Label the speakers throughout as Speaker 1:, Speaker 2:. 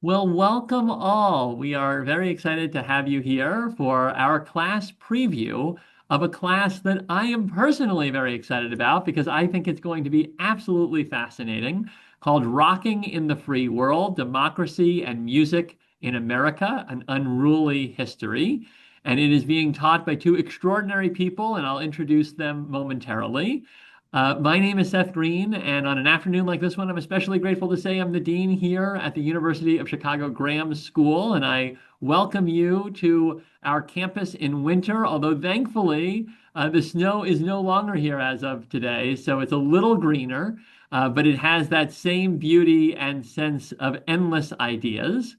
Speaker 1: Well, welcome all. We are very excited to have you here for our class preview of a class that I am personally very excited about because I think it's going to be absolutely fascinating, called Rocking in the Free World: Democracy and Music in America, an Unruly History. And it is being taught by two extraordinary people, and I'll introduce them momentarily. My name is Seth Green, and on an afternoon like this one, I'm especially grateful to say I'm the dean here at the University of Chicago Graham School, and I welcome you to our campus in winter, although thankfully the snow is no longer here as of today, so it's a little greener, but it has that same beauty and sense of endless ideas.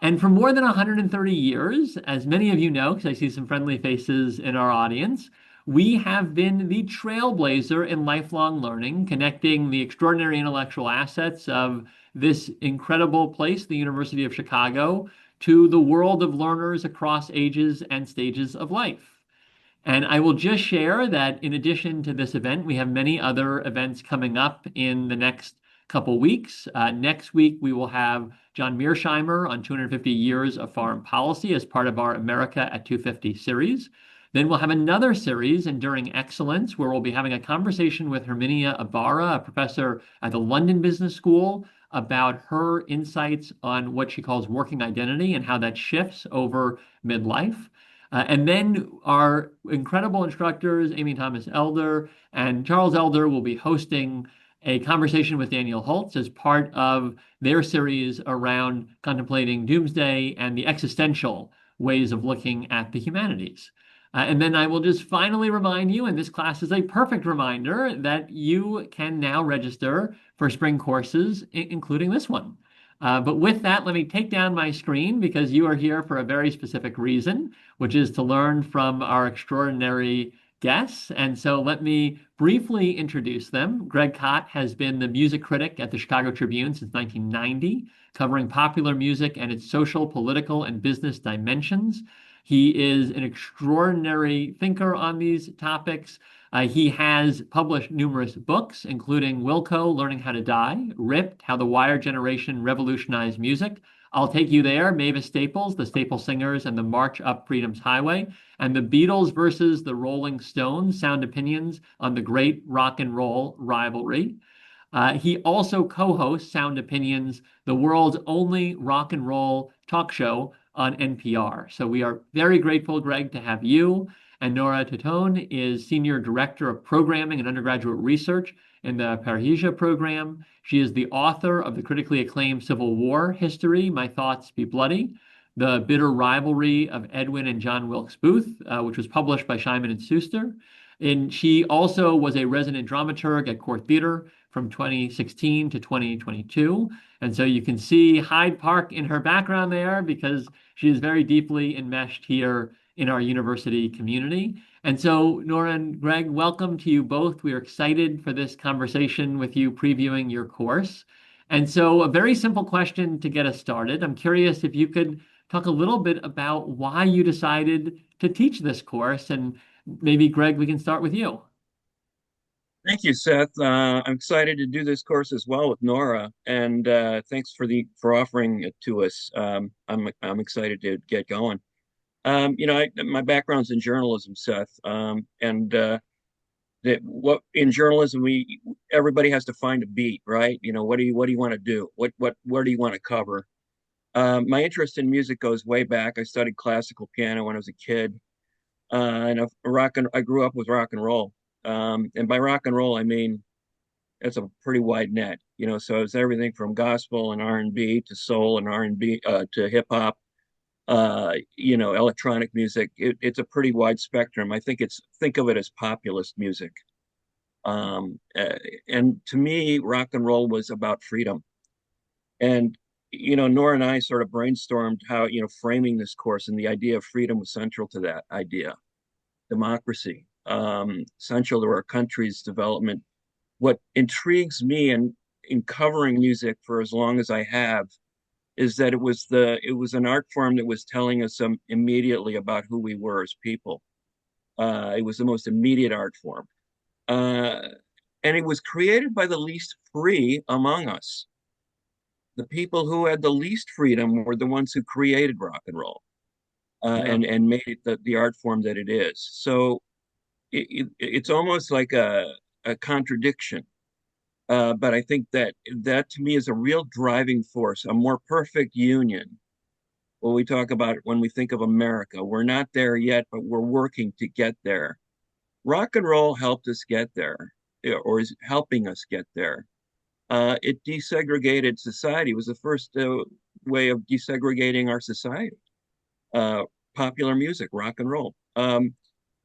Speaker 1: And for more than 130 years, as many of you know, because I see some friendly faces in our audience, we have been the trailblazer in lifelong learning, connecting the extraordinary intellectual assets of this incredible place, the University of Chicago, to the world of learners across ages and stages of life. And I will just share that in addition to this event, we have many other events coming up in the next couple weeks. Next week, we will have John Mearsheimer on 250 years of foreign policy as part of our America at 250 series. Then we'll have another series, Enduring Excellence, where we'll be having a conversation with Herminia Ibarra, a professor at the London Business School, about her insights on what she calls working identity and how that shifts over midlife. And then our incredible instructors, Amy Thomas Elder and Charles Elder, will be hosting a conversation with Daniel Holtz as part of their series around contemplating doomsday and the existential ways of looking at the humanities. And then I will just finally remind you, and this class is a perfect reminder, that you can now register for spring courses, including this one. But with that, let me take down my screen because you are here for a very specific reason, which is to learn from our extraordinary guests. And so let me briefly introduce them. Greg Kot has been the music critic at the Chicago Tribune since 1990, covering popular music and its social, political, and business dimensions. He is an extraordinary thinker on these topics. He has published numerous books, including Wilco, Learning How to Die, Ripped, How the Wired Generation Revolutionized Music, I'll Take You There, Mavis Staples, The Staple Singers, and the March Up Freedom's Highway, and the Beatles versus the Rolling Stones, Sound Opinions on the Great Rock and Roll Rivalry. He also co-hosts Sound Opinions, the world's only rock and roll talk show on NPR. So we are very grateful, Greg, to have you. And Nora Titone is Senior Director of Programming and Undergraduate Research in the Parrhesia program. She is the author of the critically acclaimed Civil War history, My Thoughts Be Bloody, The Bitter Rivalry of Edwin and John Wilkes Booth, which was published by Scheinman and Schuster. And she also was a resident dramaturg at Court Theater from 2016 to 2022. And so you can see Hyde Park in her background there because she is very deeply enmeshed here in our university community. And so, Nora and Greg, welcome to you both. We are excited for this conversation with you previewing your course. And so, a very simple question to get us started. I'm curious if you could talk a little bit about why you decided to teach this course. And maybe, Greg, we can start with you.
Speaker 2: Thank you, Seth. I'm excited to do this course as well with Nora, and thanks for offering it to us. I'm excited to get going. My background's in journalism, Seth, and what in journalism we everybody has to find a beat, right? What do you want to do? Where do you want to cover? My interest in music goes way back. I studied classical piano when I was a kid, I grew up with rock and roll. And by rock and roll, I mean it's a pretty wide net, So it's everything from gospel and R&B to soul and R&B to hip hop, electronic music. It's a pretty wide spectrum. Think of it as populist music. Um, uh, and to me, rock and roll was about freedom. And Nora and I sort of brainstormed how framing this course, and the idea of freedom was central to that idea. Democracy, essential to our country's development. What intrigues me in covering music for as long as I have is that it was an art form that was telling us immediately about who we were as people. It was the most immediate art form, uh, and it was created by the least free among us. the people who had the least freedom were the ones who created rock and roll,
Speaker 1: Yeah.
Speaker 2: and made it the art form that it is. So it's almost like a contradiction. But I think that that to me is a real driving force, a more perfect union. When we talk about it, when we think of America, we're not there yet, but we're working to get there. Rock and roll helped us get there, or is helping us get there. It desegregated society. It was the first way of desegregating our society. Uh, Popular music, rock and roll.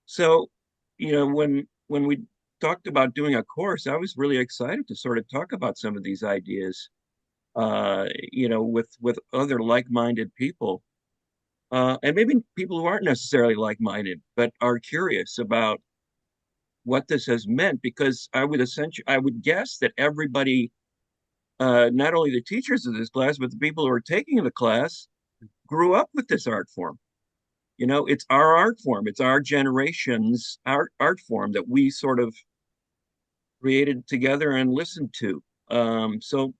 Speaker 2: So, when we talked about doing a course, I was really excited to sort of talk about some of these ideas, with other like-minded people, and maybe people who aren't necessarily like-minded, but are curious about what this has meant. Because I would guess that everybody, not only the teachers of this class, but the people who are taking the class, grew up with this art form. It's our art form. It's our generation's art form that we sort of created together and listened to. So,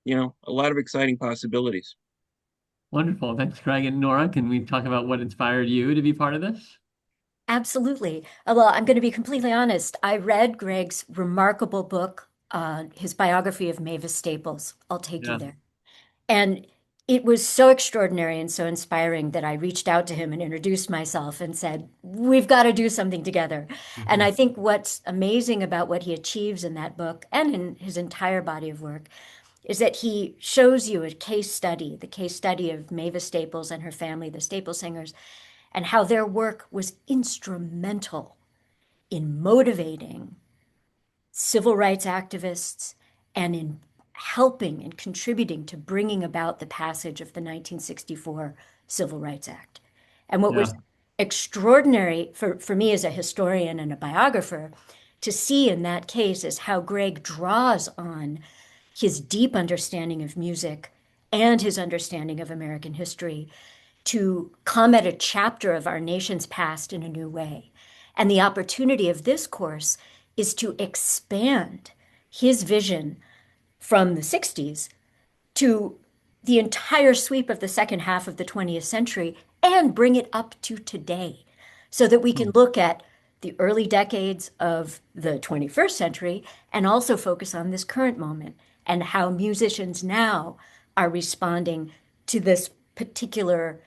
Speaker 2: a lot of exciting possibilities.
Speaker 1: Wonderful. Thanks, Greg and Nora. Can we talk about what inspired you to be part of this?
Speaker 3: Absolutely. Well, I'm going to be completely honest. I read Greg's remarkable book, his biography of Mavis Staples. I'll take you
Speaker 1: Yeah.
Speaker 3: there. And it was so extraordinary and so inspiring that I reached out to him and introduced myself and said, we've got to do something together. And
Speaker 1: Mhm.
Speaker 3: I think what's amazing about what he achieves in that book and in his entire body of work is that he shows you a case study, the case study of Mavis Staples and her family, the Staples singers, and how their work was instrumental in motivating civil rights activists and in helping and contributing to bringing about the passage of the 1964 Civil Rights Act. And what was
Speaker 1: Yeah.
Speaker 3: extraordinary for me as a historian and a biographer to see in that case is how Greg draws on his deep understanding of music and his understanding of American history to come at a chapter of our nation's past in a new way. And the opportunity of this course is to expand his vision from the 60s to the entire sweep of the second half of the 20th century and bring it up to today so that we can
Speaker 1: Hmm.
Speaker 3: look at the early decades of the 21st century and also focus on this current moment and how musicians now are responding to this particular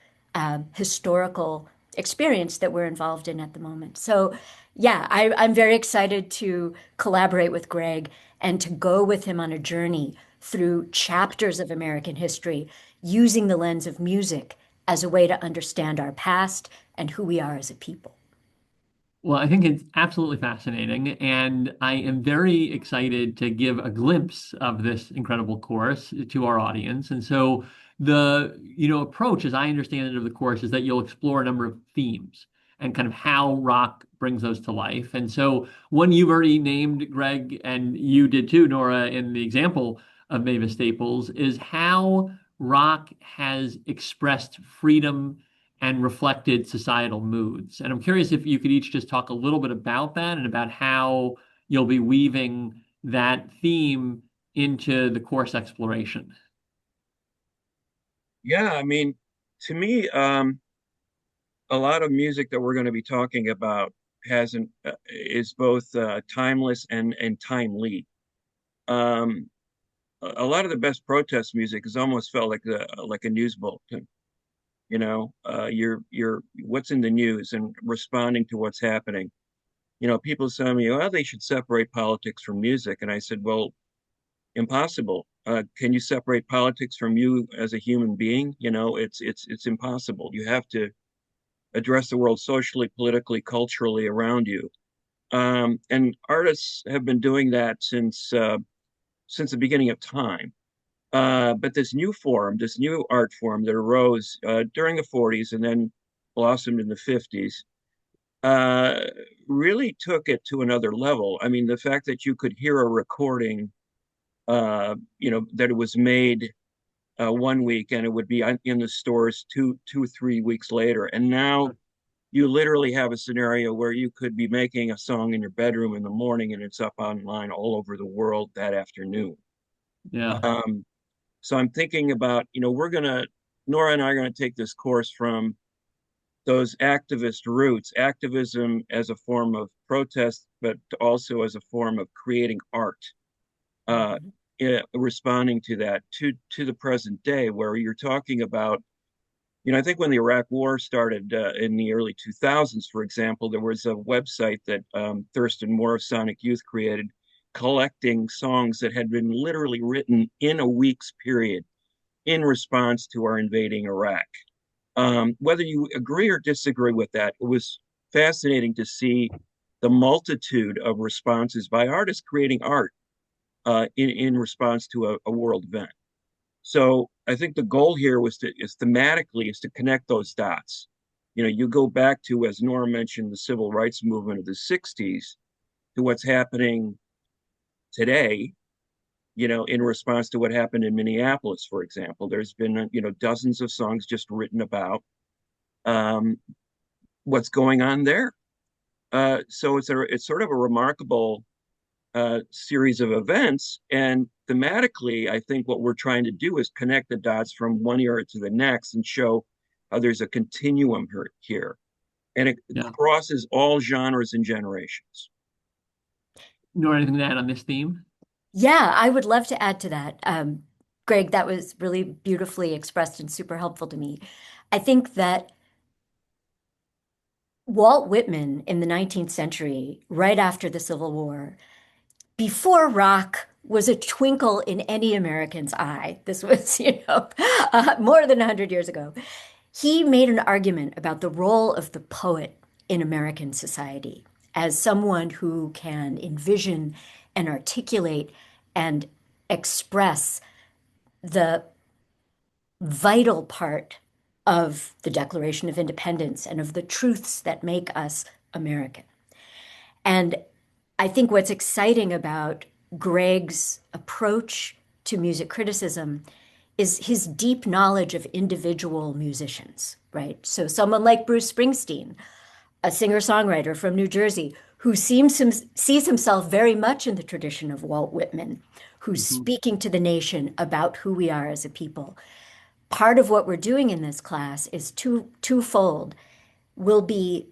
Speaker 3: historical experience that we're involved in at the moment. So, yeah, I'm very excited to collaborate with Greg and to go with him on a journey through chapters of American history using the lens of music as a way to understand our past and who we are as a people.
Speaker 1: Well, I think it's absolutely fascinating, and I am very excited to give a glimpse of this incredible course to our audience. And so the approach, as I understand it, of the course is that you'll explore a number of themes and kind of how rock brings those to life. And so one you've already named, Greg, and you did too, Nora, in the example of Mavis Staples, is how rock has expressed freedom and reflected societal moods. And I'm curious if you could each just talk a little bit about that and about how you'll be weaving that theme into the course exploration.
Speaker 2: Yeah, I mean, to me, a lot of music that we're going to be talking about hasn't is both timeless and timely. Um, a lot of the best protest music has almost felt like a news bulletin. You're what's in the news and responding to what's happening. People say to me, "Oh, they should separate politics from music," and I said, "Well, impossible. Can you separate politics from you as a human being? It's impossible. You have to address the world socially, politically, culturally around you." And artists have been doing that since the beginning of time. But this new art form that arose during the 40s and then blossomed in the 50s, uh, really took it to another level. I mean, the fact that you could hear a recording, that it was made 1 week and it would be in the stores 3 weeks later. And now you literally have a scenario where you could be making a song in your bedroom in the morning and it's up online all over the world that afternoon.
Speaker 1: Yeah.
Speaker 2: Um, So I'm thinking about, Nora and I are going to take this course from those activist roots, activism as a form of protest, but also as a form of creating art, uh,
Speaker 3: Mhm.
Speaker 2: responding to that, to the present day, where you're talking about, I think when the Iraq War started in the early 2000s, for example, there was a website that Thurston Moore of Sonic Youth created, collecting songs that had been literally written in a week's period in response to our invading Iraq. Whether you agree or disagree with that, it was fascinating to see the multitude of responses by artists creating art in response to a world event. So I think the goal here is thematically is to connect those dots. You go back to, as Nora mentioned, the civil rights movement of the 60s to what's happening today, in response to what happened in Minneapolis, for example. There's been, dozens of songs just written about um, what's going on there. So it's sort of a remarkable series of events. And thematically, I think what we're trying to do is connect the dots from one era to the next and show how there's a continuum here. And it
Speaker 1: Yeah.
Speaker 2: crosses all genres and generations.
Speaker 1: Nor anything to add on this theme?
Speaker 3: Yeah, I would love to add to that. Greg, that was really beautifully expressed and super helpful to me. I think that Walt Whitman in the 19th century, right after the Civil War, before rock was a twinkle in any American's eye, this was, more than 100 years ago, he made an argument about the role of the poet in American society as someone who can envision and articulate and express the vital part of the Declaration of Independence and of the truths that make us American. And I think what's exciting about Greg's approach to music criticism is his deep knowledge of individual musicians, right? So someone like Bruce Springsteen, a singer-songwriter from New Jersey, who sees himself very much in the tradition of Walt Whitman, who's
Speaker 1: Mhm.
Speaker 3: speaking to the nation about who we are as a people. Part of what we're doing in this class is twofold. We'll be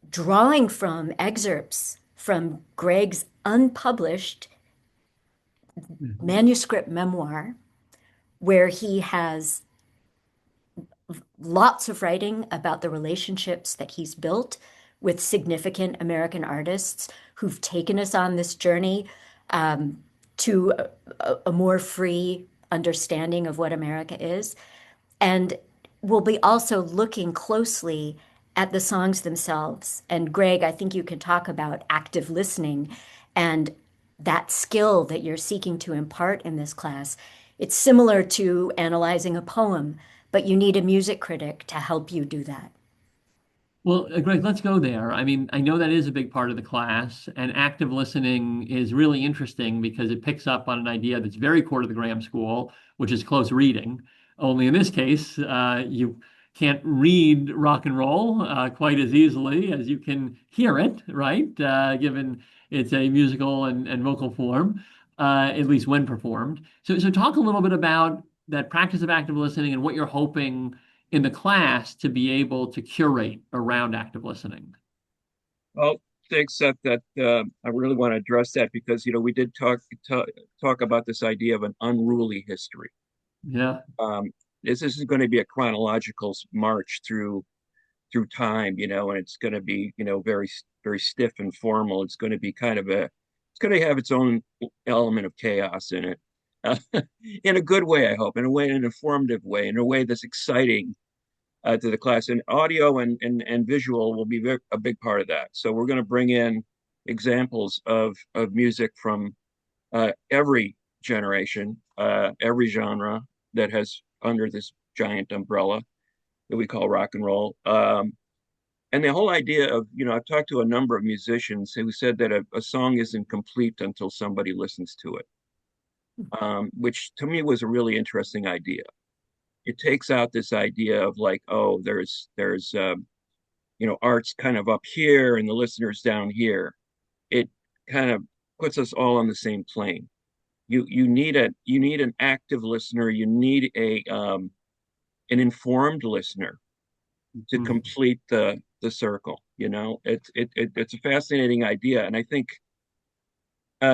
Speaker 3: drawing from excerpts from Greg's unpublished
Speaker 1: Mhm.
Speaker 3: manuscript memoir, where he has lots of writing about the relationships that he's built with significant American artists who've taken us on this journey to a more free understanding of what America is. And we'll be also looking closely at the songs themselves. And Greg, I think you can talk about active listening and that skill that you're seeking to impart in this class. It's similar to analyzing a poem, but you need a music critic to help you do that.
Speaker 1: Well, Greg, let's go there. I mean, I know that is a big part of the class, and active listening is really interesting because it picks up on an idea that's very core to the Graham School, which is close reading. Only in this case, you can't read rock and roll quite as easily as you can hear it, right? Given it's a musical and vocal form, at least when performed. So talk a little bit about that practice of active listening and what you're hoping in the class to be able to curate around active listening.
Speaker 2: Well, thanks, Seth. That I really want to address that because we did talk about this idea of an unruly history.
Speaker 1: Yeah.
Speaker 2: Um, this is going to be a chronological march through time, and it's going to be, very very stiff and formal. It's going to be it's going to have its own element of chaos in it, uh, in a good way, I hope, in an informative way, in a way that's exciting to the class. And audio and visual will be a big part of that. So we're going to bring in examples of music from every generation, every genre that has under this giant umbrella that we call rock and roll. And the whole idea of, I've talked to a number of musicians who said that a song isn't complete until somebody listens to it, which to me was a really interesting idea. It takes out this idea of like, oh, art's kind of up here and the listener's down here. It kind of puts us all on the same plane. You need an active listener. You need a an informed listener to
Speaker 1: Mhm.
Speaker 2: complete the circle. It's a fascinating idea, and I think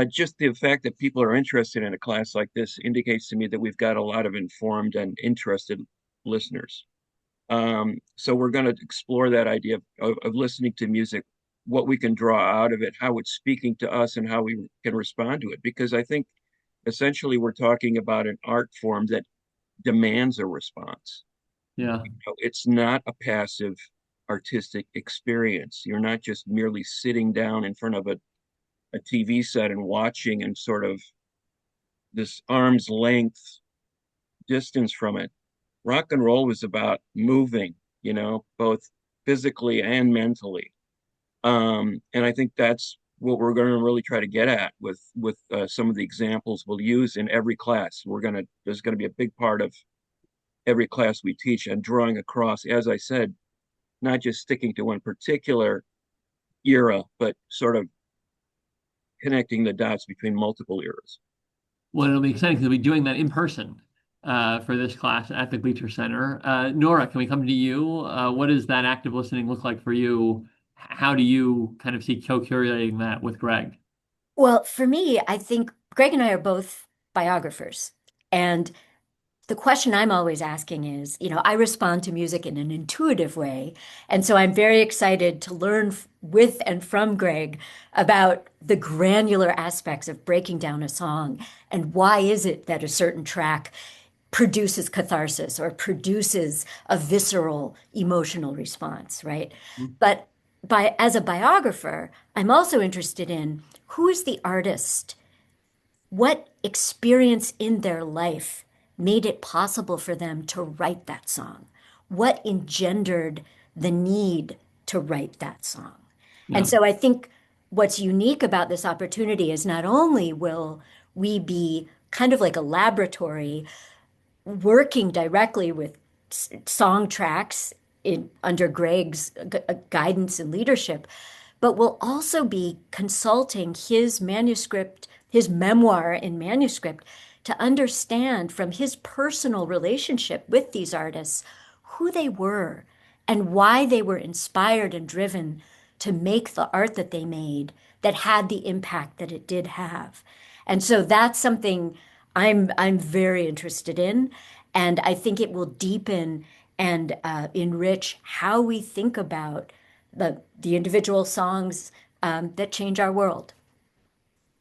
Speaker 2: just the fact that people are interested in a class like this indicates to me that we've got a lot of informed and interested listeners. So we're going to explore that idea of listening to music, what we can draw out of it, how it's speaking to us, and how we can respond to it. Because I think essentially we're talking about an art form that demands a response.
Speaker 1: Yeah.
Speaker 2: It's not a passive artistic experience. You're not just merely sitting down in front of a TV set and watching and sort of this arm's length distance from it. Rock and roll was about moving, both physically and mentally. And I think that's what we're going to really try to get at with some of the examples we'll use in every class. There's going to be a big part of every class we teach and drawing across, as I said, not just sticking to one particular era, but sort of connecting the dots between multiple eras.
Speaker 1: Well, it'll be exciting because we'll be doing that in person for this class at the Gleacher Center. Nora, can we come to you? What does that active listening look like for you? How do you kind of see co-curating that with Greg?
Speaker 3: Well, for me, I think Greg and I are both biographers. And the question I'm always asking is, I respond to music in an intuitive way. And so I'm very excited to learn with and from Greg about the granular aspects of breaking down a song and why is it that a certain track produces catharsis or produces a visceral emotional response, right? But as a biographer, I'm also interested in who is the artist, what experience in their life made it possible for them to write that song? What engendered the need to write that song? And
Speaker 1: Yeah.
Speaker 3: so I think what's unique about this opportunity is not only will we be kind of like a laboratory working directly with song tracks under Greg's guidance and leadership, but will also be consulting his manuscript, his memoir in manuscript, to understand from his personal relationship with these artists who they were and why they were inspired and driven to make the art that they made that had the impact that it did have. And so that's something I'm very interested in, and I think it will deepen and enrich how we think about the individual songs that change our world.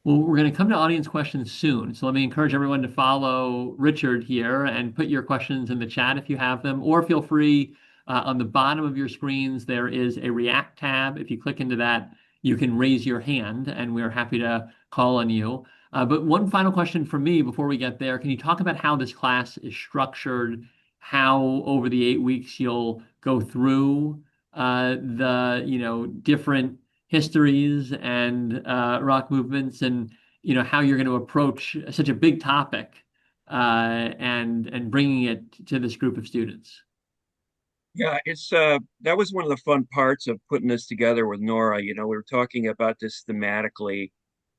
Speaker 1: Well, we're going to come to audience questions soon. So let me encourage everyone to follow Richard here and put your questions in the chat if you have them, or feel free on the bottom of your screens, there is a React tab. If you click into that, you can raise your hand and we're happy to call on you. But one final question from me before we get there. Can you talk about how this class is structured, how over the 8 weeks you'll go through different histories and rock movements, and how you're going to approach such a big topic and bringing it to this group of students.
Speaker 2: Yeah, it's that was one of the fun parts of putting this together with Nora. We were talking about this thematically.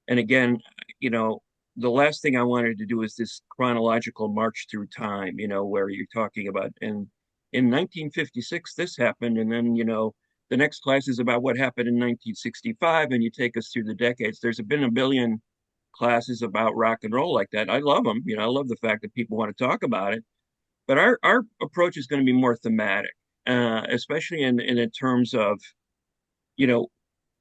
Speaker 2: And again, you know, the last thing I wanted to do is this chronological march through time, where you're talking about and in 1956 this happened, and then, the next class is about what happened in 1965, and you take us through the decades. There's been a billion classes about rock and roll like that. I love them. I love the fact that people want to talk about it. But our approach is going to be more thematic, especially in terms of, you know,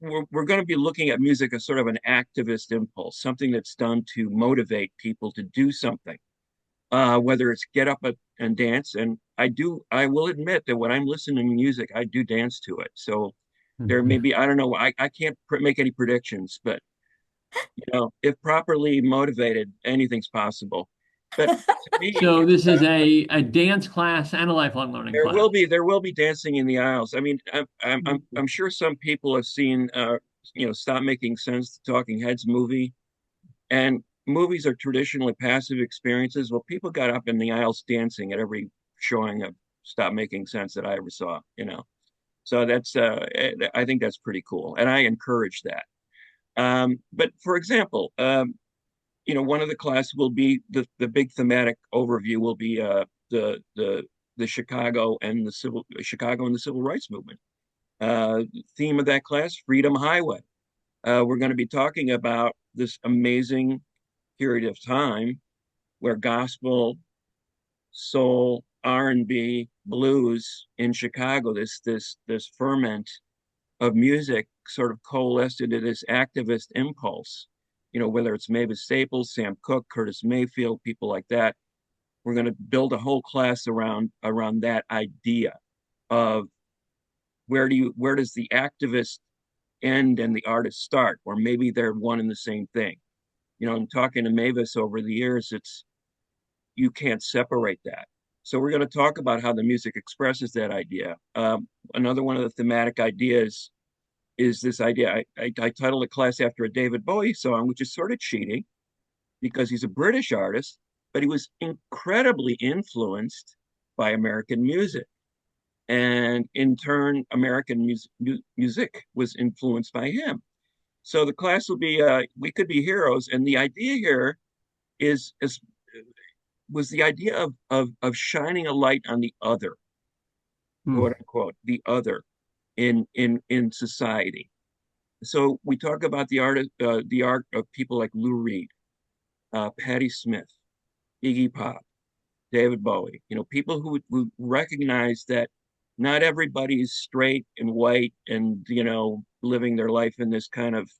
Speaker 2: we're going to be looking at music as sort of an activist impulse, something that's done to motivate people to do something, whether it's get up and dance. And I will admit that when I'm listening to music, I do dance to it. So there may be, I don't know, I can't make any predictions, but, if properly motivated, anything's possible. But to me,
Speaker 1: So this is a dance class and a lifelong learning class.
Speaker 2: there will be dancing in the aisles. I mean, I'm sure some people have seen Stop Making Sense, the Talking Heads movie, and movies are traditionally passive experiences. Well, people got up in the aisles dancing at every showing of Stop Making Sense that I ever saw. So that's I think that's pretty cool, and I encourage that. But for example, one of the class will be the big thematic overview will be the Chicago and the civil rights movement. Theme of that class, Freedom Highway. We're going to be talking about this amazing period of time where gospel, soul, R&B, blues in Chicago, this ferment of music sort of coalesced into this activist impulse. Whether it's Mavis Staples, Sam Cooke, Curtis Mayfield, people like that. We're going to build a whole class around that idea of where does the activist end and the artist start, or maybe they're one and the same thing. I'm talking to Mavis over the years, you can't separate that. So we're going to talk about how the music expresses that idea. Another one of the thematic ideas is this idea. I titled a class after a David Bowie song, which is sort of cheating because he's a British artist, but he was incredibly influenced by American music. And in turn, American music was influenced by him. So the class will be We Could Be Heroes. And the idea here was the idea of shining a light on the other,
Speaker 1: Hmm.
Speaker 2: quote unquote, the other in society. So we talk about the art of people like Lou Reed, Patti Smith, Iggy Pop, David Bowie. People who recognize that not everybody's straight and white and living their life in this kind of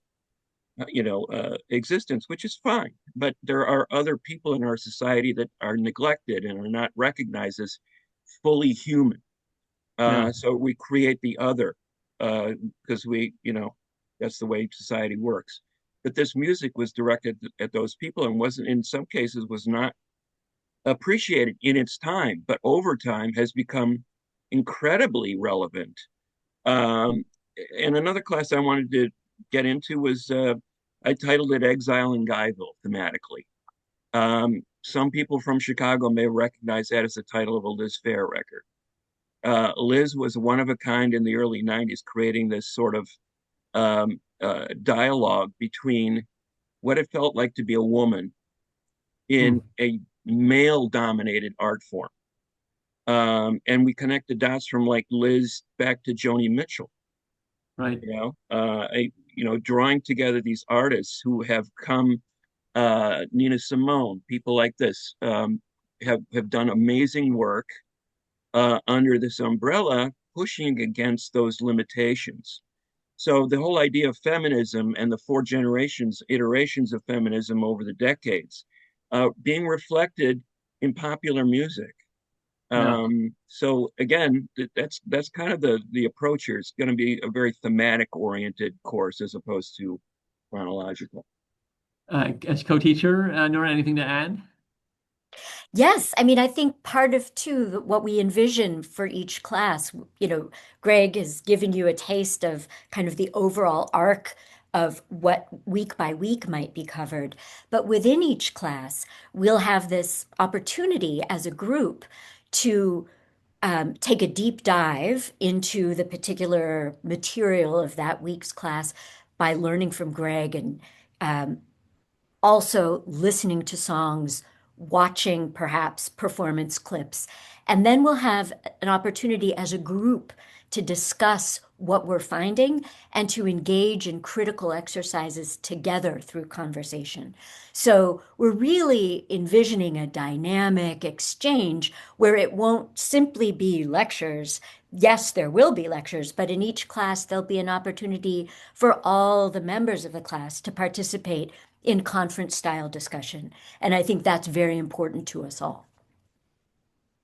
Speaker 2: existence, which is fine. But there are other people in our society that are neglected and are not recognized as fully human.
Speaker 1: Yeah.
Speaker 2: So we create the other because that's the way society works. But this music was directed at those people and wasn't, in some cases, was not appreciated in its time, but over time has become incredibly relevant. Um, and another class I wanted to get into was I titled it Exile in Guyville thematically. Some people from Chicago may recognize that as the title of a Liz Phair record. Liz was one of a kind in the early 90s, creating this sort of dialogue between what it felt like to be a woman
Speaker 1: Hmm.
Speaker 2: in a male dominated art form. And we connect the dots from like Liz back to Joni Mitchell,
Speaker 1: Right.
Speaker 2: drawing together these artists who have come, Nina Simone, people like this, have done amazing work under this umbrella, pushing against those limitations. So the whole idea of feminism and the four iterations of feminism over the decades, being reflected in popular music.
Speaker 1: Yeah.
Speaker 2: So again, that's kind of the approach here. It's going to be a very thematic oriented course as opposed to chronological.
Speaker 1: As co-teacher, Nora, anything to add?
Speaker 3: Yes, I mean, I think part of too what we envision for each class, Greg has given you a taste of kind of the overall arc of what week by week might be covered. But within each class, we'll have this opportunity as a group to take a deep dive into the particular material of that week's class by learning from Greg and um, also listening to songs, watching perhaps performance clips. And then we'll have an opportunity as a group to discuss what we're finding and to engage in critical exercises together through conversation. So we're really envisioning a dynamic exchange where it won't simply be lectures. Yes, there will be lectures, but in each class, there'll be an opportunity for all the members of the class to participate in conference style discussion. And I think that's very important to us all.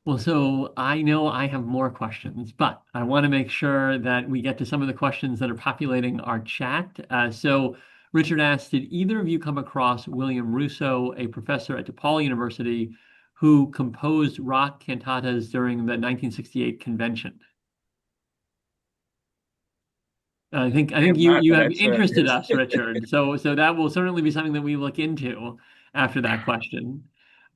Speaker 1: Well, so I know I have more questions, but I want to make sure that we get to some of the questions that are populating our chat. So Richard asked, did either of you come across William Russo, a professor at DePaul University, who composed rock cantatas during the 1968 convention? I think
Speaker 2: I'm
Speaker 1: you
Speaker 2: not,
Speaker 1: you
Speaker 2: but
Speaker 1: have
Speaker 2: that's
Speaker 1: interested us, Richard. So that will certainly be something that we look into after that question.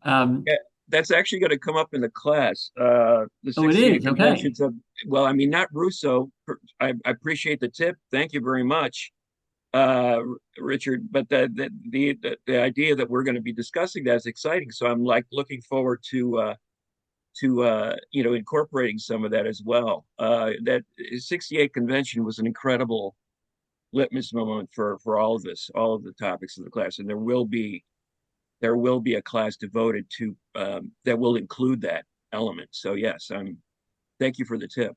Speaker 1: Um,
Speaker 2: yeah, that's actually going to come up in the class. The
Speaker 1: oh, it
Speaker 2: 68
Speaker 1: is. Okay.
Speaker 2: conventions of, well, I mean, not Russo. I appreciate the tip. Thank you very much. Richard. But the idea that we're going to be discussing that is exciting. So I'm like looking forward to incorporating some of that as well. That '68 convention was an incredible litmus moment for all of this, all of the topics of the class, and there will be a class devoted to that will include that element. So yes, I'm. Thank you for the tip.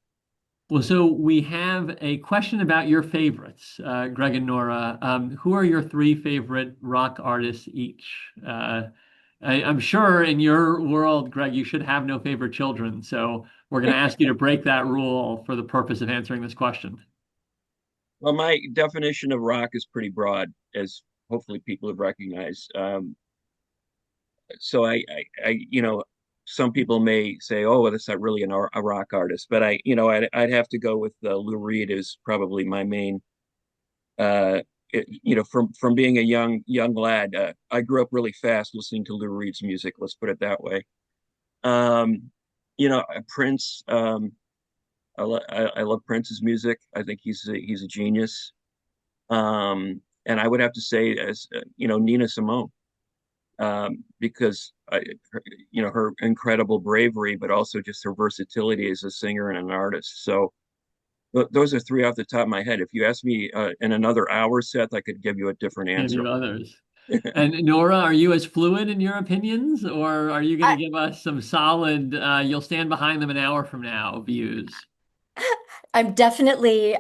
Speaker 1: Well, so we have a question about your favorites, Greg and Nora. Who are your three favorite rock artists each? I'm sure in your world, Greg, you should have no favorite children. So we're going to ask you to break that rule for the purpose of answering this question.
Speaker 2: Well, my definition of rock is pretty broad, as hopefully people have recognized. So some people may say, "Oh, well, that's not really a rock artist," but I'd have to go with Lou Reed is probably my main. From being a young lad, I grew up really fast listening to Lou Reed's music. Let's put it that way. Prince. I love Prince's music. I think he's a genius. And I would have to say, as Nina Simone, because her incredible bravery, but also just her versatility as a singer and an artist. So those are three off the top of my head. If you ask me in another hour, Seth, I could give you a different
Speaker 1: And
Speaker 2: answer.
Speaker 1: you others. And Nora, are you as fluid in your opinions, or are you going to
Speaker 3: I,
Speaker 1: give us some solid, you'll stand behind them an hour from now views?
Speaker 3: I'm definitely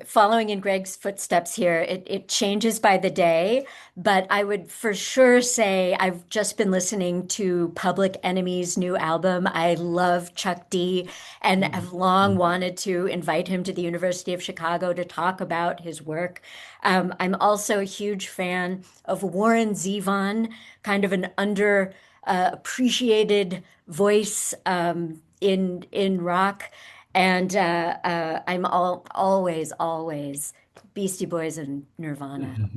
Speaker 3: following in Greg's footsteps here. It changes by the day, but I would for sure say I've just been listening to Public Enemy's new album. I love Chuck D and have long wanted to invite him to the University of Chicago to talk about his work. I'm also a huge fan of Warren Zevon, kind of an under appreciated voice in rock. And I'm always Beastie Boys and Nirvana.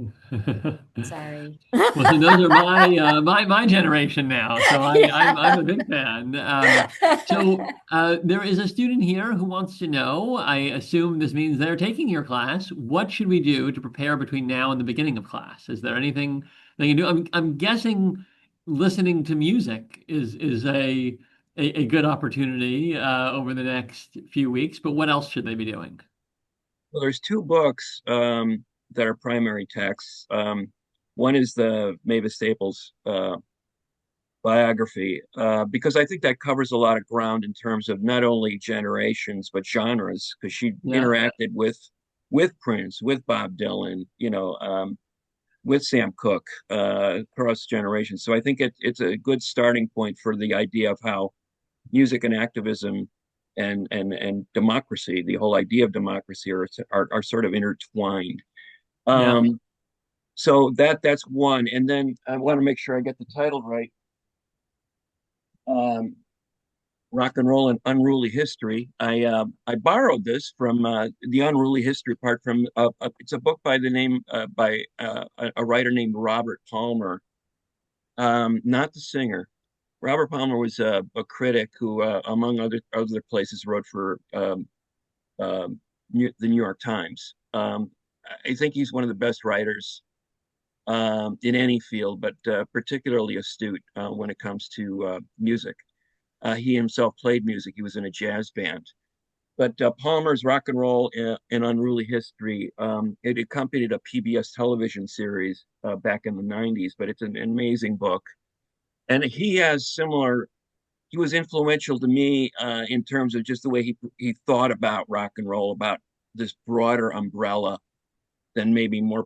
Speaker 3: Sorry.
Speaker 1: Well, so those are my generation now. So I'm
Speaker 3: Yeah.
Speaker 1: a big fan. There is a student here who wants to know. I assume this means they're taking your class. What should we do to prepare between now and the beginning of class? Is there anything they can do? I'm guessing listening to music is a good opportunity over the next few weeks. But what else should they be doing?
Speaker 2: Well, there's two books that are primary texts. One is the Mavis Staples biography, because I think that covers a lot of ground in terms of not only generations but genres, because she
Speaker 1: Yeah.
Speaker 2: interacted with Prince, with Bob Dylan, with Sam Cooke, across generations. So I think it's a good starting point for the idea of how music and activism and democracy, the whole idea of democracy, are sort of intertwined.
Speaker 1: Yeah.
Speaker 2: So that's one, and then I want to make sure I get the title right. Um, Rock and Roll and Unruly History. I borrowed this from the Unruly History part from it's a book by the name by a writer named Robert Palmer, not the singer. Robert Palmer was a critic who, among other places, wrote for the New York Times. I think he's one of the best writers in any field, but particularly astute when it comes to music. He himself played music. He was in a jazz band. But Palmer's Rock and Roll and Unruly History, it accompanied a PBS television series back in the '90s, but it's an amazing book. And he was influential to me in terms of just the way he thought about rock and roll, about this broader umbrella than maybe more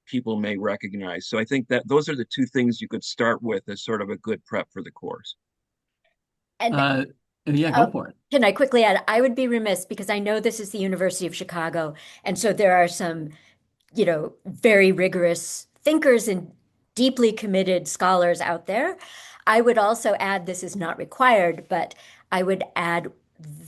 Speaker 2: people may recognize. So I think that those are the two things you could start with as sort of a good prep for the course.
Speaker 3: And
Speaker 1: Uh, yeah, go for it.
Speaker 3: can I quickly add, I would be remiss because I know this is the University of Chicago, and so there are some, very rigorous thinkers and deeply committed scholars out there. I would also add, this is not required, but I would add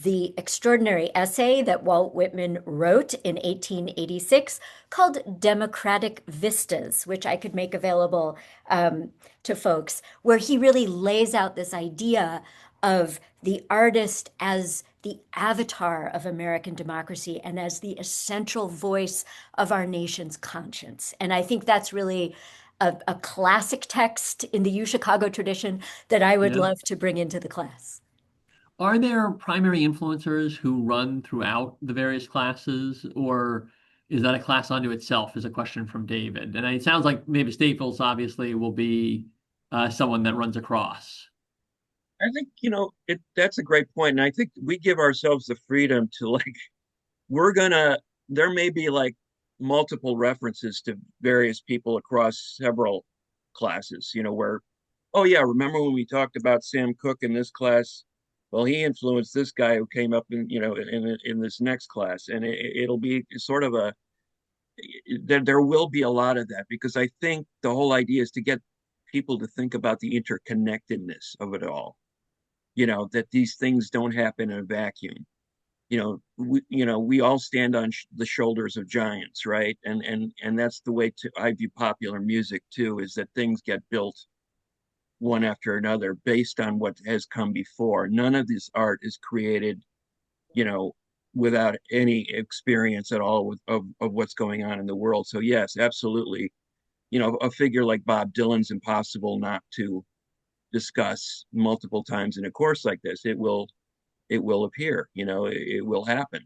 Speaker 3: the extraordinary essay that Walt Whitman wrote in 1886 called Democratic Vistas, which I could make available to folks, where he really lays out this idea of the artist as the avatar of American democracy and as the essential voice of our nation's conscience. And I think that's really a classic text in the U Chicago tradition that I would
Speaker 1: Yeah.
Speaker 3: love to bring into the class.
Speaker 1: Are there primary influencers who run throughout the various classes, or is that a class unto itself? Is a question from David. And it sounds like maybe Staples obviously will be someone that runs across.
Speaker 2: I think, that's a great point. And I think we give ourselves the freedom to we're gonna, there may be multiple references to various people across several classes, where, oh yeah, remember when we talked about Sam Cooke in this class? Well, he influenced this guy who came up in this next class. And it'll be sort of there will be a lot of that, because I think the whole idea is to get people to think about the interconnectedness of it all, that these things don't happen in a vacuum. We all stand on the shoulders of giants, right? And that's the way to I view popular music too, is that things get built one after another based on what has come before. None of this art is created, you know without any experience at all of what's going on in the world. So yes, absolutely, a figure like Bob Dylan's impossible not to discuss multiple times in a course like this. It will appear, it will happen.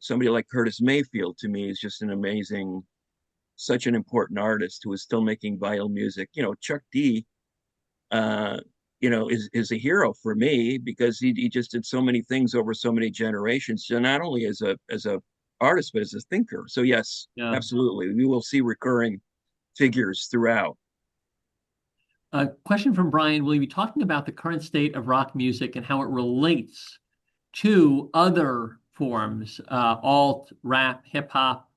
Speaker 2: Somebody like Curtis Mayfield, to me, is just an amazing, such an important artist who is still making vital music. Chuck D, uh, is a hero for me, because he just did so many things over so many generations, so not only as a artist, but as a thinker. So yes,
Speaker 1: Yeah.
Speaker 2: absolutely, we will see recurring figures throughout.
Speaker 1: A question from Brian. Will you be talking about the current state of rock music and how it relates to other forms, alt, rap, hip hop?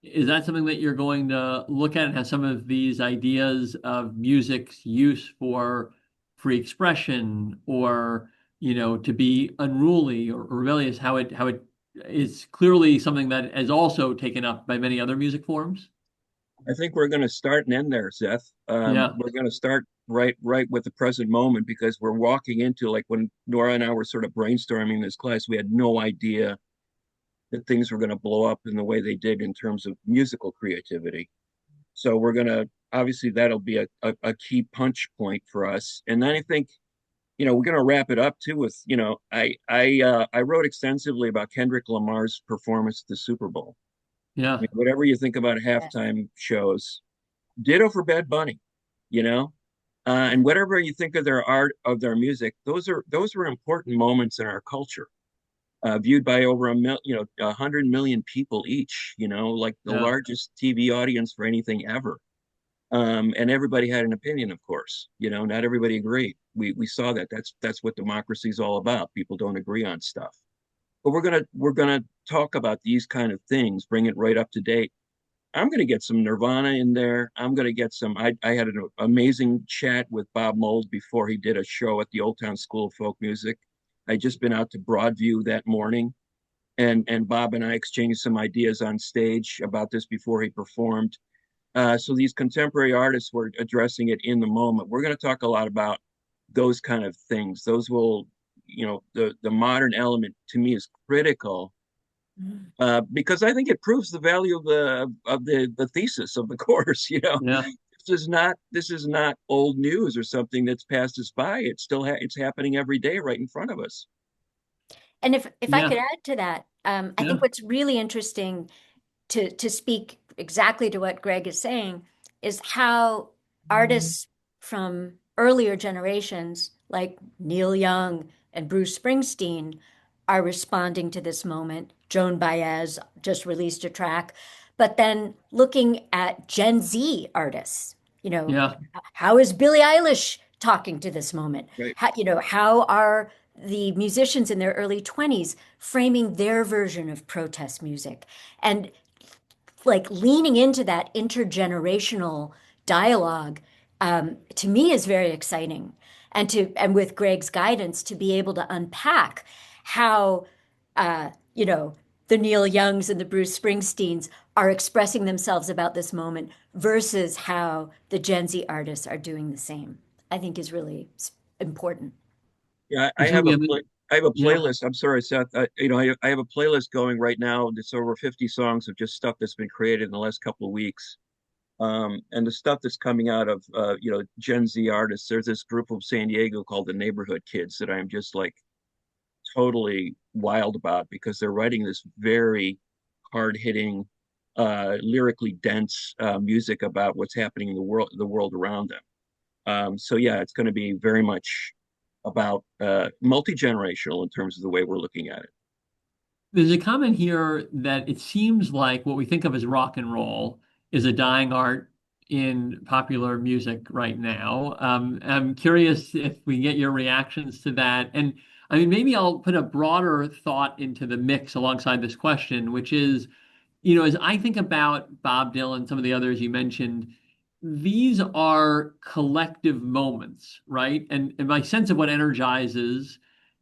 Speaker 1: Is that something that you're going to look at, and have some of these ideas of music's use for free expression, or, to be unruly or rebellious, how it is clearly something that is also taken up by many other music forms?
Speaker 2: I think we're going to start and end there, Seth.
Speaker 1: Yeah,
Speaker 2: We're going to start right with the present moment, because we're walking into, like, when Nora and I were sort of brainstorming this class, we had no idea that things were going to blow up in the way they did in terms of musical creativity. So we're going to, obviously, that'll be a key punch point for us. And then I think, we're going to wrap it up too with, I wrote extensively about Kendrick Lamar's performance at the Super Bowl. I
Speaker 1: yeah,
Speaker 2: mean, whatever you think about
Speaker 3: Yes.
Speaker 2: halftime shows, ditto for Bad Bunny, you know, and whatever you think of their art, of their music, those were important moments in our culture, viewed by over 100 million people each. Like the
Speaker 1: yeah.
Speaker 2: largest TV audience for anything ever. And everybody had an opinion, of course. Not everybody agreed. We saw that. That's what democracy is all about. People don't agree on stuff, but we're gonna talk about these kind of things, bring it right up to date. I'm going to get some Nirvana in there. I'm going to get some. I had an amazing chat with Bob Mould before he did a show at the Old Town School of Folk Music. I'd just been out to Broadview that morning, and Bob and I exchanged some ideas on stage about this before he performed. So these contemporary artists were addressing it in the moment. We're going to talk a lot about those kind of things. Those will, the modern element to me is critical,
Speaker 3: Mm.
Speaker 2: because I think it proves the value of the thesis of the course.
Speaker 1: Yeah,
Speaker 2: This is not old news or something that's passed us by. It's happening every day right in front of us.
Speaker 3: And if I
Speaker 1: yeah,
Speaker 3: could add to that, I
Speaker 1: yeah,
Speaker 3: think what's really interesting to speak exactly to what Greg is saying is how artists from earlier generations, like Neil Young and Bruce Springsteen, are responding to this moment. Joan Baez just released a track, but then looking at Gen Z artists, you know,
Speaker 1: yeah,
Speaker 3: how is Billie Eilish talking to this moment?
Speaker 2: Right.
Speaker 3: How are the musicians in their early 20s framing their version of protest music? And like leaning into that intergenerational dialogue, to me is very exciting. And with Greg's guidance to be able to unpack how uh, you know the Neil Youngs and the Bruce Springsteens are expressing themselves about this moment versus how the Gen Z artists are doing the same, I think is really important.
Speaker 2: Yeah, I have
Speaker 1: presumably,
Speaker 2: a
Speaker 1: I mean,
Speaker 2: I have a
Speaker 1: yeah.
Speaker 2: playlist. I'm sorry, Seth. I have a playlist going right now. That's over 50 songs of just stuff that's been created in the last couple of weeks. And the stuff that's coming out of Gen Z artists. There's this group from San Diego called the Neighborhood Kids that I'm just like totally wild about because they're writing this very hard-hitting, lyrically dense music about what's happening in the world around them. So yeah, it's going to be very much about multi-generational in terms of the way we're looking at it.
Speaker 1: There's a comment here that it seems like what we think of as rock and roll is a dying art in popular music right now. I'm curious if we get your reactions to that. And I mean, maybe I'll put a broader thought into the mix alongside this question, which is, as I think about Bob Dylan, some of the others you mentioned, these are collective moments, right? And my sense of what energizes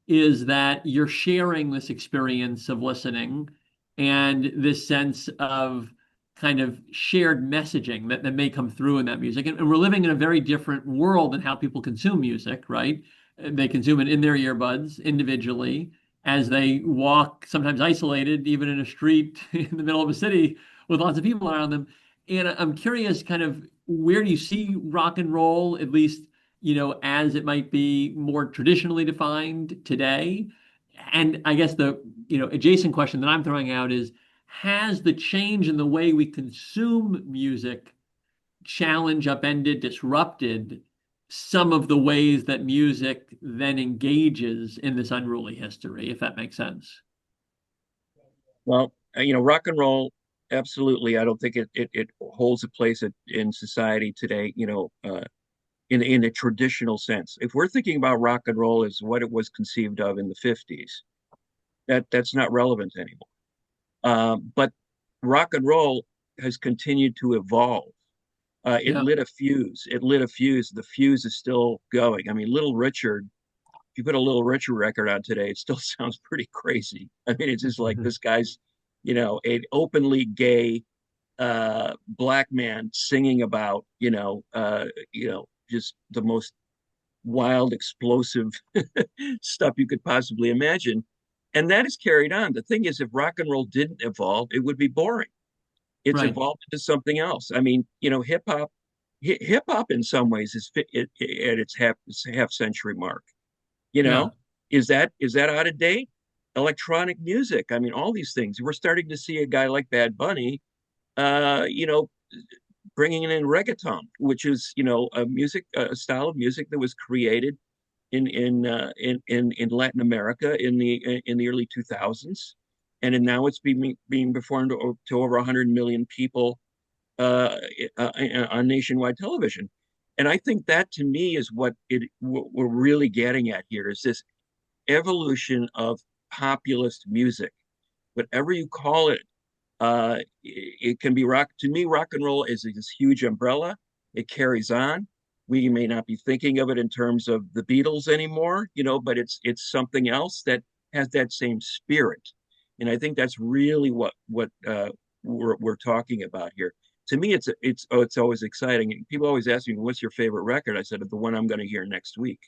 Speaker 1: is that you're sharing this experience of listening and this sense of kind of shared messaging that may come through in that music. And we're living in a very different world than how people consume music, right? They consume it in their earbuds individually as they walk, sometimes isolated, even in a street in the middle of a city with lots of people around them. And I'm curious, kind of, where do you see rock and roll, at least, as it might be more traditionally defined today? And I guess the, adjacent question that I'm throwing out is, has the change in the way we consume music challenged, upended, disrupted some of the ways that music then engages in this unruly history, if that makes sense?
Speaker 2: Well, rock and roll, absolutely. I don't think it holds a place in society today. In a traditional sense. If we're thinking about rock and roll as what it was conceived of in the 50s, that's not relevant anymore. But rock and roll has continued to evolve. It
Speaker 1: Yeah.
Speaker 2: lit a fuse. It lit a fuse. The fuse is still going. I mean, Little Richard, if you put a Little Richard record on today, it still sounds pretty crazy. I mean, it's just like this guy's, an openly gay black man singing about, just the most wild, explosive stuff you could possibly imagine. And that is carried on. The thing is, if rock and roll didn't evolve, it would be boring. It's
Speaker 1: Right.
Speaker 2: evolved into something else. I mean, hip hop in some ways is at its half century mark. You
Speaker 1: Yeah.
Speaker 2: know, is that out of date? Electronic music. I mean, all these things. We're starting to see a guy like Bad Bunny, uh, you know, bringing in reggaeton, which is a style of music that was created in Latin America in the early 2000s, and now it's being performed to over 100 million people uh, on nationwide television. And I think that to me is what we're really getting at here is this evolution of populist music, whatever you call it. It can be rock. To me, rock and roll is this huge umbrella. It carries on. We may not be thinking of it in terms of the Beatles anymore, but it's something else that has that same spirit. And I think that's really what we're talking about here. To me, it's always exciting. People always ask me, "What's your favorite record?" I said, "The one I'm going to hear next week,"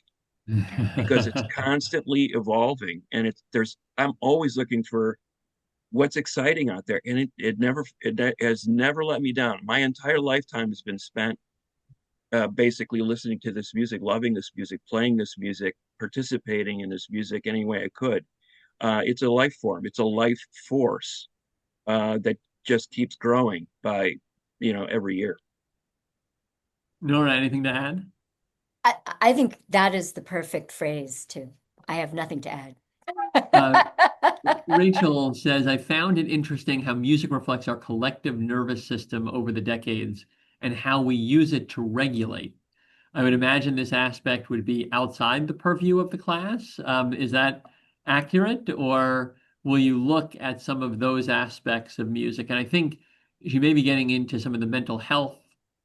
Speaker 2: because it's constantly evolving, and I'm always looking for what's exciting out there, and it has never let me down. My entire lifetime has been spent basically listening to this music, loving this music, playing this music, participating in this music any way I could. It's a life form. It's a life force that just keeps growing by every year.
Speaker 1: Nora, anything to add?
Speaker 3: I think that is the perfect phrase too. I have nothing to add.
Speaker 1: Uh, Rachel says, I found it interesting how music reflects our collective nervous system over the decades and how we use it to regulate. I would imagine this aspect would be outside the purview of the class. Is that accurate, or will you look at some of those aspects of music? And I think you may be getting into some of the mental health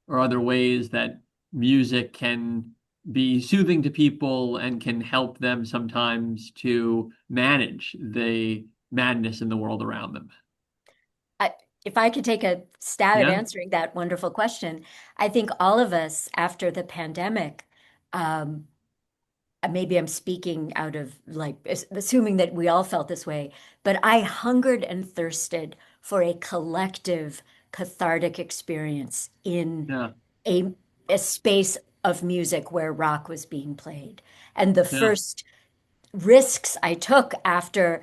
Speaker 1: or other ways that music can be soothing to people and can help them sometimes to manage the madness in the world around them.
Speaker 3: I, if I could take a stab at
Speaker 1: Yeah.
Speaker 3: answering that wonderful question, I think all of us after the pandemic, um, maybe I'm speaking out of like assuming that we all felt this way, but I hungered and thirsted for a collective cathartic experience in
Speaker 1: Yeah.
Speaker 3: a, a space of music where rock was being played. And the
Speaker 1: Yeah.
Speaker 3: first risks I took after,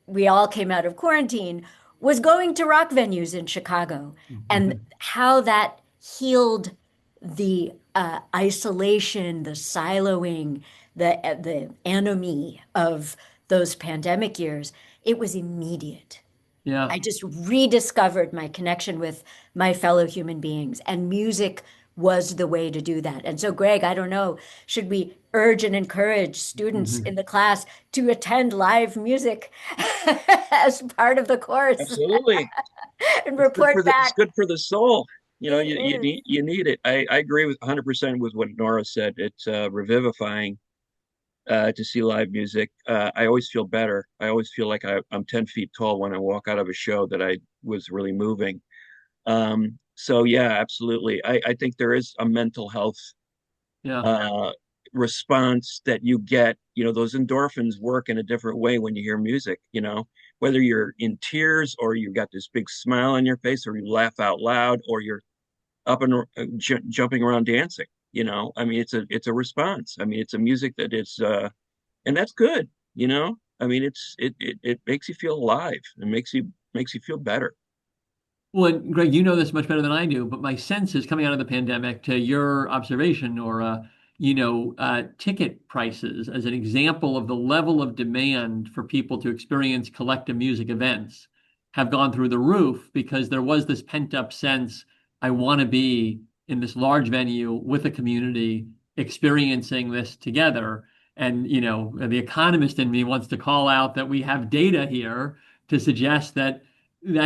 Speaker 3: we all came out of quarantine was going to rock venues in Chicago and how that healed the isolation, the siloing, the enemy of those pandemic years. It was immediate.
Speaker 1: Yeah.
Speaker 3: I just rediscovered my connection with my fellow human beings, and music was the way to do that. And so, Greg, I don't know, should we urge and encourage students in the class to attend live music as part of the course
Speaker 2: Absolutely.
Speaker 3: and
Speaker 2: It's good for
Speaker 3: report
Speaker 2: it's
Speaker 3: back?
Speaker 2: good for the soul. You know,
Speaker 3: It is.
Speaker 2: you need it. I agree with 100% with what Nora said. It's revivifying to see live music. I always feel better. I always feel like I'm 10 feet tall when I walk out of a show that I was really moving. So yeah, absolutely. I think there is a mental health
Speaker 1: Yeah.
Speaker 2: uh, response that you get. You know, those endorphins work in a different way when you hear music, you know, whether you're in tears or you've got this big smile on your face or you laugh out loud or you're up and jumping around dancing, you know. I mean, it's a response. I mean, it's a music that is and that's good, you know. I mean, it makes you feel alive. It makes you feel better.
Speaker 1: Well, and Greg, you know this much better than I do, but my sense is coming out of the pandemic to your observation, or ticket prices as an example of the level of demand for people to experience collective music events have gone through the roof because there was this pent-up sense, I want to be in this large venue with a community experiencing this together. And, the economist in me wants to call out that we have data here to suggest that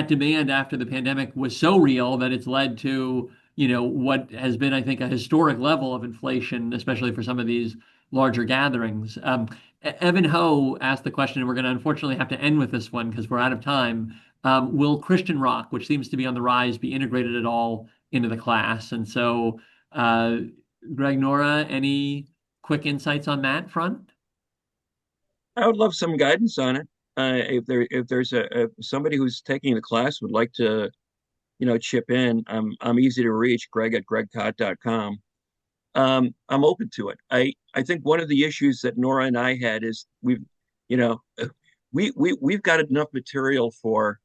Speaker 1: demand after the pandemic was so real that it's led to, what has been, I think, a historic level of inflation, especially for some of these larger gatherings. Evan Ho asked the question, and we're going to unfortunately have to end with this one because we're out of time. Will Christian rock, which seems to be on the rise, be integrated at all into the class? And so, Greg, Nora, any quick insights on that front?
Speaker 2: I would love some guidance on it. If there's somebody who's taking the class would like to, you know, chip in, I'm easy to reach. Greg at gregkot.com. I'm open to it. I think one of the issues that Nora and I had is you know, we've got enough material for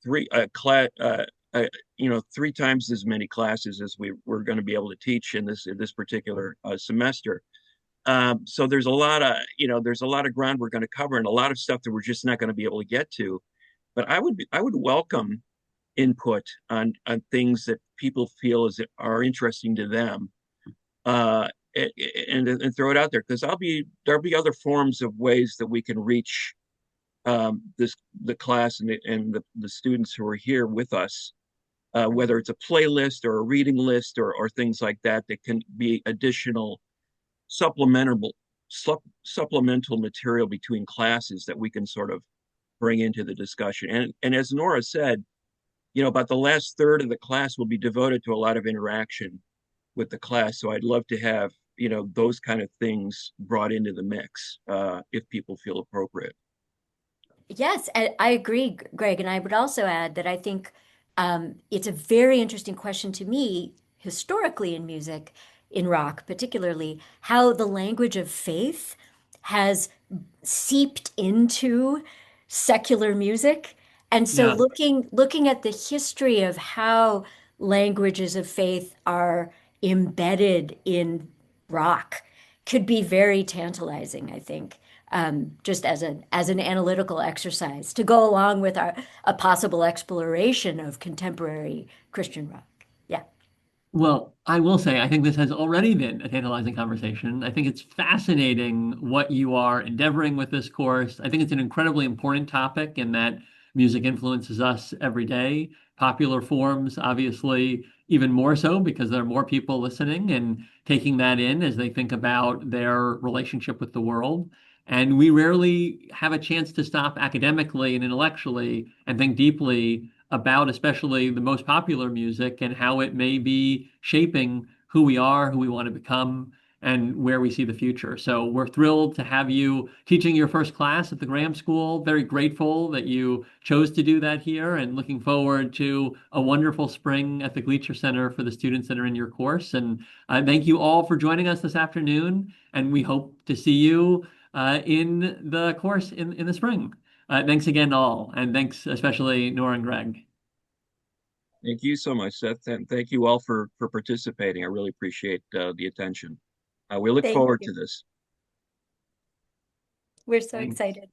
Speaker 2: three class, three times as many classes as we're going to be able to teach in this particular semester. So there's a lot of ground we're going to cover and a lot of stuff that we're just not going to be able to get to. But I would welcome input on things that people feel are interesting to them, uh, and throw it out there because there'll be other forms of ways that we can reach the class and the students who are here with us, whether it's a playlist or a reading list or things like that that can be additional supplementable supplemental material between classes that we can sort of bring into the discussion. And as Nora said, you know, about the last third of the class will be devoted to a lot of interaction with the class. So I'd love to have, you know, those kind of things brought into the mix if people feel appropriate.
Speaker 3: Yes, I agree, Greg. And I would also add that I think it's a very interesting question to me, historically in music, in rock particularly, how the language of faith has seeped into secular music. And so
Speaker 1: Yeah.
Speaker 3: looking at the history of how languages of faith are embedded in rock could be very tantalizing, I think, just as an analytical exercise to go along with a possible exploration of contemporary Christian rock. Yeah.
Speaker 1: Well, I will say, I think this has already been a tantalizing conversation. I think it's fascinating what you are endeavoring with this course. I think it's an incredibly important topic in that music influences us every day. Popular forms, obviously, even more so because there are more people listening and taking that in as they think about their relationship with the world. And we rarely have a chance to stop academically and intellectually and think deeply about especially the most popular music and how it may be shaping who we are, who we want to become. and where we see the future. So we're thrilled to have you teaching your first class at the Graham School. Very grateful that you chose to do that here and looking forward to a wonderful spring at the Gleacher Center for the students that are in your course. And thank you all for joining us this afternoon. And we hope to see you in the course in the spring. Thanks again, all. And thanks especially Nora and Greg.
Speaker 2: Thank you so much, Seth, and thank you all for participating. I really appreciate the attention. We look
Speaker 3: Thank
Speaker 2: forward
Speaker 3: you.
Speaker 2: to this.
Speaker 3: We're so
Speaker 1: Thanks.
Speaker 3: excited.